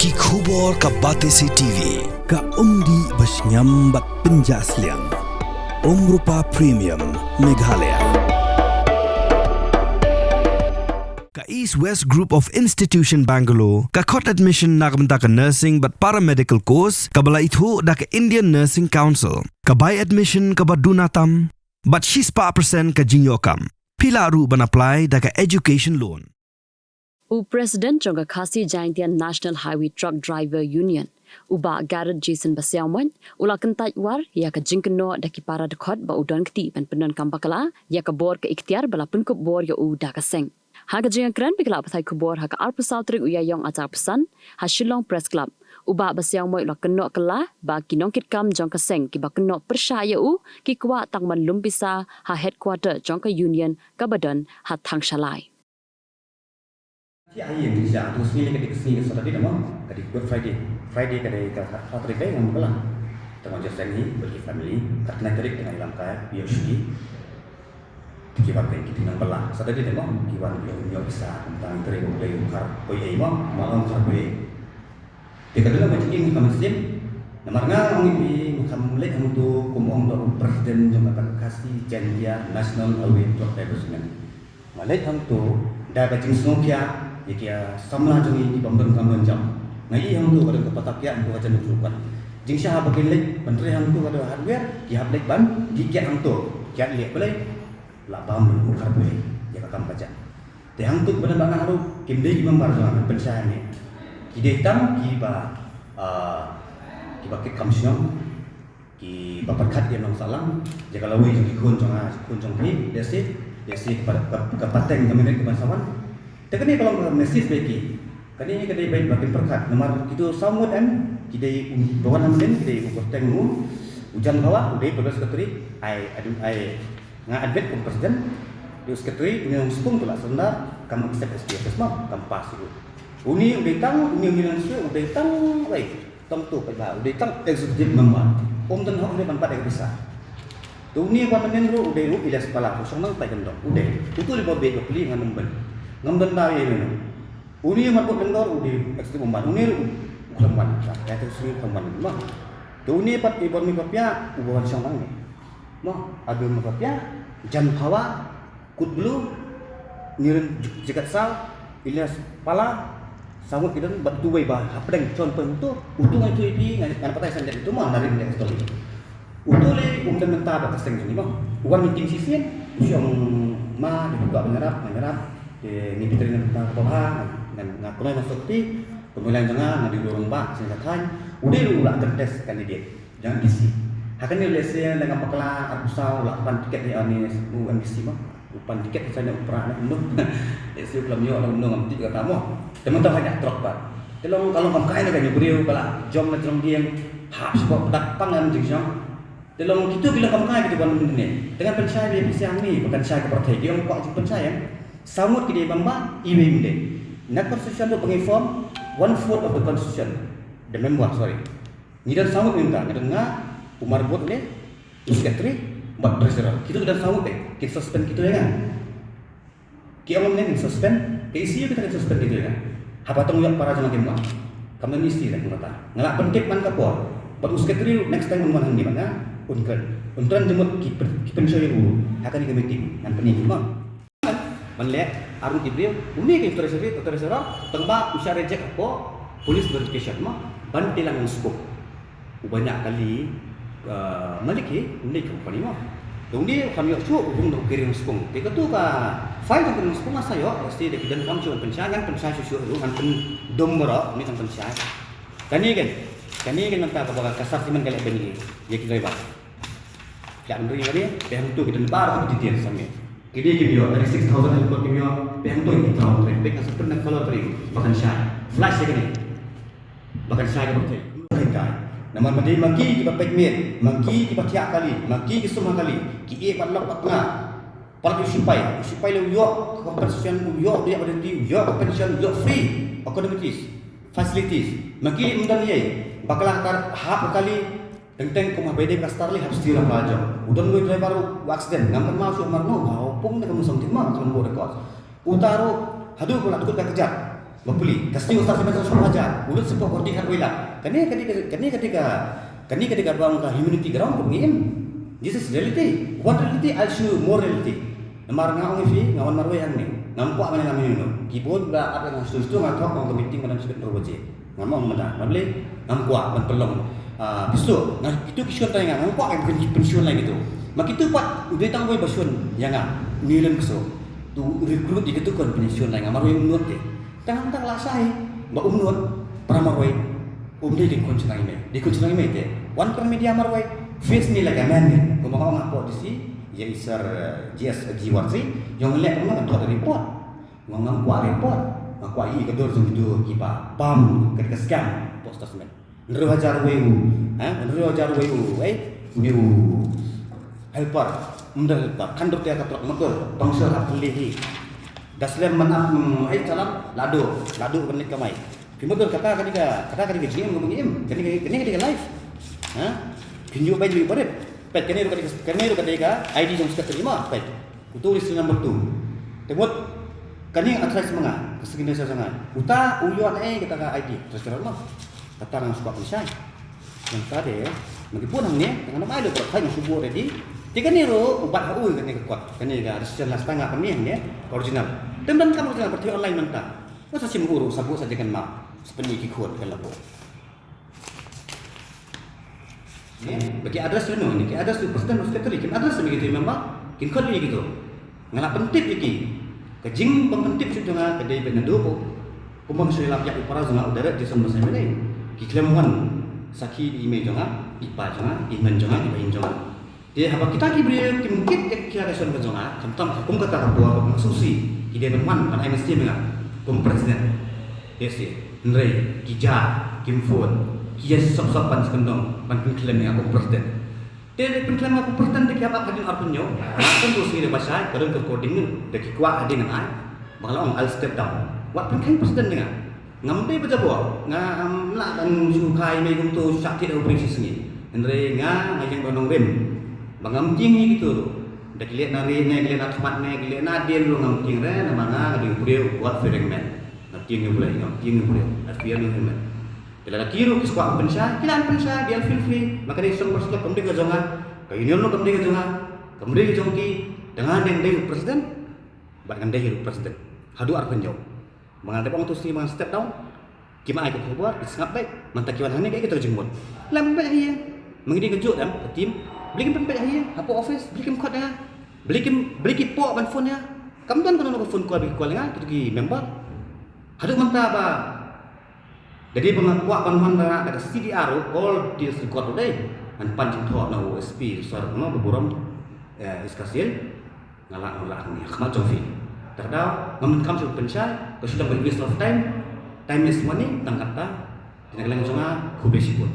Ki khubor ka Batesi TV. Ka umdi basnyambat penjaslian. Rupa Premium Meghalaya. Ka East West Group of Institution Bangalore. Ka khot admission nagamta ka nursing but paramedical course. Ka bala ithu da ka Indian Nursing Council. Ka buy admission ka badunatam. But she's pa percent ka jinyokam. Pila ru ban apply da ka education loan. President Jonga Khasi Jaintian National Highway Truck Driver Union. Uba Garrett Jason Basiawan, ula kentaj war, ya ka jingkeno daki para dekot ba udan keti pen penon kampakala, ya ka bor ke ikhtiar bala pun kup bor ya uda ka seng. Haga jingkan keren pikala pathai kubor haka arpusal trik uya yong acar pesan, ha Shillong Press Club. Uba Basiawan ula keno kala, ba kinongkit kam jong ka seng, ki ba keno persyaya ki kwa tang man lumpisa ha headquarter jong ka union ka badan ha thang shalai. Yang Indonesia tu sini ketika sini Saturday nama ketika Good Friday ketika Saturday day yang belah tengah jalan ni bagi family kerana terik dengan ilam kaya PhD kibat kita nang belah Saturday nama kibat yang bisa tentang terik boleh ukar boleh malam ukar boleh dekat dalam macam ini kami Muslim namarnya ini kami lihat untuk kumong untuk Presiden Jemaah Kasih Janjia National Highway Truck Drivers Union malai untuk dah kacing snokia ya samla jongi di pembang kaman jam ngai yang tu kada kepatakya ko ajan nusukan jing sya bagelek menteri hang tu kada hardware ya hablek ban dikya hang tu kya liek belai la bam men ukar boleh ya kakam baca te hang tu bana bana haru kimde ki membar jangan pensaan ni ki tam ki ba ke kamsiong ki ba perkat dia nang salam jaga lawi ki kun jong ni desi ke pateng kami ke basawan. Tapi ni kalau mesis beki, kan ini kedai baik makin perkat. Nomor itu samut kedai bawan hamden kedai ukur tengmu hujan bawah, kedai petugas sekretari, nggak advent ke presiden, di sekretari ini yang sepung tu lah senda, kamu accept SPF semua, kamu pas itu. Uni udah tang, uni langsung udah tang, baik, tang tu pada, udah tang eksekutif membuat, dan hak dia manfaat yang besar. Uni apa menenru udah ilas kepala, kosong nang tak jendong, udah, itu lebih baik beli dengan nemben. Ngamdan tahu ini, uni yang mampu kendor, udi ekstrim umban, uni kelemban, ya terus kelemban, mah, tu uni pat ibu mi papia, ubuan siang ni, mah, ada mi papia, jam kawa, kut belu, niren jekat sal, ilas pala, samut kita batu way bah, hapdeng contoh itu, utung itu ipi, ngan patai sanjat itu mah dari next story, utul le mentah batas tengah ni mah, uang meeting sisian, siang mah dibuka menyerap. Ni pitri nak bawah dan kulai masuk ti kemudian jangan di dorong bak sehingga tan udah lu lah tertes kandidat jangan isi akan ni lesen dengan pakla arbusau lapan tiket di anis UMBC mah upan tiket misalnya upra nak undung isi belum yo orang undung amti ke kamu teman-teman banyak truk pak kalau kamu kai nak beriu bala jom nak jom dia hak sebab pedak pangan jeng dalam itu bila kamu kai gitu kan ini dengan pensai dia bisa ni bukan saya ke partai dia orang kok pensai samut kini bamba iwim de. Nak constitution tu penginform 1/4 of the constitution. The member sorry. Ni dan samut minta ngadeng umar buat ni sekretari buat treasurer. Kita dah samut kita suspend kita ya kan. Kita orang ni suspend, ke isi kita suspend kita ya kan. Apa tong yang para jangan kemah. Kami mesti dah kata. Ngalak pentik man kapor. Buat sekretari next time umman ni mana? Untran jemut ki pensoi uru. Akan ni meeting yang pening mah. Melihat arun Ibril, uni ke treasury tengba usia reject apa police verification mah bantilang skop. Banyak kali maliki uni company mah. Uni kami aku hubung dok kirim skop. Teka tu ka file dok kirim skop masa yo pasti dek dan kamu cuma pencangan susu lu kan domro ni kan pencangan. Kani kan nanti apa bakal kasar siman kali beni ya kita lebat. Ya menteri ni yang tu kita lebar tu detail sampai. Kini kimio dari 6,000 heliport kimio pehang tu ini tahun traffic asal pernah kalau beri bahkan syai flash ini bahkan syai berarti nama mandi maki kita pekmir maki kita tiap kali maki kita semua kali kita padlok tengah paling sipai le yo compensation yo dia berhenti yo compensation yo free academics facilities maki mundan ye bakal hap kali tentang kumah beda kastar li harus tira pelajar. Udah gue driver accident, ngambil masuk marno, pung nak kamu sampai mana kamu boleh kos. Utaru, haduh kalau aku tak kejar. Bapuli, kasih ustaz sebentar semua aja. Ulut sebuah kordi hat wila. Kani ketika ruang ke humanity ground pengin. This is reality. What reality? I show more reality. Namar ngawang fi ngawan marwe yang ni. Nampak mana namanya ni. Kibun ba apa yang susu ngatok ngong meeting mana sudah terwujud. Ngamong mana. Namle nampak penpelong. Bisu. Nah itu kisah tanya nampak yang pensiun lagi tu. Mak itu pat udah tanggung pensiun yang nilan keso. Tu recruit itu kan pensiun lagi marwe unut deh. Tangan tak lasai, mbak umnut pramarway, umdi di kunci lagi te. One per media marway, face ni lagi man ni. Kumakaw ngapot di si, ya isar GS G13, yang ngeliat kemana tu ada report, ngangkuat report, ngangkuat kedor itu kipa, pam, ketika scam, post statement. Nero hajar weu, new helper, helper, kantor tiada pelak motor, bangsa hak pelihi. Daslam manap calam lado benik kamai. Kemudian kata GM ngomong ketika live. Pinju bayi lebih berat. Pet ketika ID yang sudah terima. Pet. Kutulis nomor 2. Temut kani atras semanga kesekian sangat. Uta uyuan kita ID. Terserah mah. Kata orang suka penyai. Yang tadi meskipun hangnya dengan nama ada kalau yang subuh ready. Tiga ni ubat haul kan ni kuat. Kan ni ada sejelas setengah pemiang dia original. Dan kamu original berarti online mentah. Masa si menguru sabuk saja kan mak. Sepenuhnya kikut kan lapo. Ni bagi address tu ni. Ki address tu presiden sekretari. Kin address begitu memang. Kin kod ni gitu. Ngalap pentip lagi. Kejing pempentip sudah ngah kedai benado po. Kumang silap yak upara zona udara di semua saya ni. Ki klemuan saki di email jangan, ipa jangan, iman jangan, ibain jangan. Dia apa kita kibri mungkin kita reson berjona, contoh hukum kata buat susi, ide teman pan MST mengat, hukum presiden, yes Nrei, Kija, Kimfon, Kia sop-sopan sekendong, pan pengklaim yang hukum presiden. Dia pengklaim hukum presiden dia apa kadin arpunyo, kan tu sini bahasa, kadang recording dia kuat ada dengan ai, bangla I'll step down. Wat pengklaim presiden dengan ngambil baca buat, ngam lah dan sukai megum tu sakit au prinsip ni. Nrei ngajeng bonong rem. Bangamting ni gitu. Dah lihat nari ni, lihat atmat ni, lihat nadien lu ngamting re, nama ngah di beliau buat fering man. Ngamting ni boleh, ngamting ni boleh. Asfian ni man. Bila nak kira kisah pensah, kita pensah dia feel free. Maka dia sempat setelah kemudian kejongan, kayunya lu kemudian kejongan, kemudian kejongki dengan yang dia presiden, bahkan dia hidup presiden. Hadu arpan jauh. Mengadap orang tu si mengan step down, kima ikut buat, disengap baik, mentakiwan hanya kayak kita jemput. Lambat dia, mengidi kejut dalam tim. Belikan pempek hari apa office belikan kod dia belikan pok ban phone dia kamu kan kono phone call bagi call dengan pergi member ada mentah apa jadi pengakuan ban kata CDR call di record today an pancing thok na OSP suara no beburam iskasil ngalak ni khamat jofi terda ngamen kam su pensai ke sudah waste of time is money tang kata tinagalan songa kubesipun